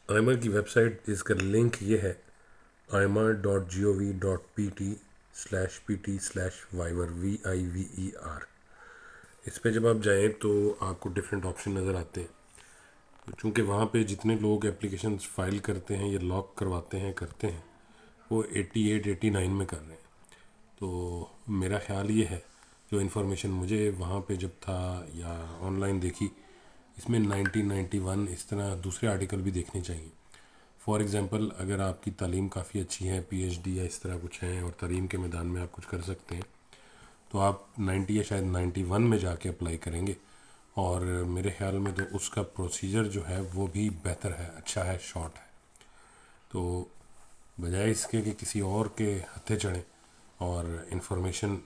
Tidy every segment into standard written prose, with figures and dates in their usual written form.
آئمر کی web site, اس کا link یہ ہے aimer.gov.pt/pt/viver VIVER۔ اس پہ جب آپ جائیں تو آپ کو ڈفرینٹ آپشن نظر آتے ہیں، چونکہ وہاں پہ جتنے لوگ اپلیکیشنز فائل کرتے ہیں یا لاک کرواتے ہیں کرتے ہیں وہ 88-89 میں کر رہے ہیں۔ تو میرا خیال یہ ہے، جو انفارمیشن مجھے وہاں پہ جب تھا یا آن لائن دیکھی، اس میں 1991 اس طرح دوسرے آرٹیکل بھی دیکھنے چاہیے۔ فار ایگزامپل، اگر آپ کی تعلیم کافی اچھی ہے، پی ایچ ڈی یا اس طرح کچھ ہیں اور تعلیم کے میدان میں آپ کچھ کر سکتے ہیں، تو آپ 90 یا شاید 91 میں جا کے اپلائی کریں گے، اور میرے خیال میں تو اس کا پروسیجر جو ہے وہ بھی بہتر ہے، اچھا ہے، شارٹ ہے۔ تو بجائے اس کے کہ کسی اور کے ہتھے چڑھیں اور انفارمیشن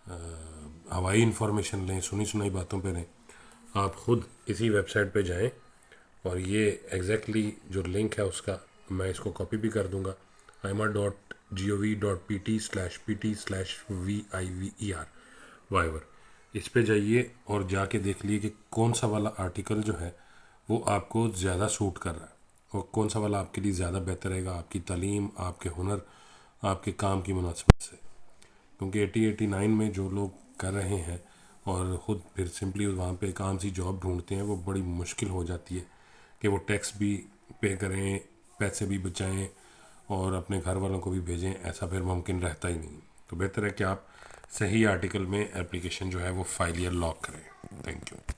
ہوائی انفارمیشن لیں، سنی سنائی باتوں پہ رہیں، آپ خود اسی ویب سائٹ پہ جائیں، اور یہ ایگزیکٹلی جو لنک ہے اس کا میں اس کو کاپی بھی کر دوں گا، aimer.gov.pt/pt/viver وائور۔ اس پہ جائیے اور جا کے دیکھ لیے کہ کون سا والا آرٹیکل جو ہے وہ آپ کو زیادہ سوٹ کر رہا ہے، اور کون سا والا آپ کے لیے زیادہ بہتر رہے گا آپ کی تعلیم، آپ کے ہنر، آپ کے کام کی مناسبت سے۔ کیونکہ 89 میں جو لوگ کر رہے ہیں اور خود پھر سمپلی وہاں پہ ایک عام سی جاب ڈھونڈتے ہیں، وہ بڑی مشکل ہو جاتی ہے کہ وہ ٹیکس بھی پے کریں، پیسے بھی بچائیں اور اپنے گھر والوں کو بھی بھیجیں، ایسا پھر ممکن رہتا ہی نہیں۔ تو بہتر ہے کہ آپ صحیح آرٹیکل میں اپلیکیشن جو ہے وہ فائل یا لاک کریں۔ Thank you.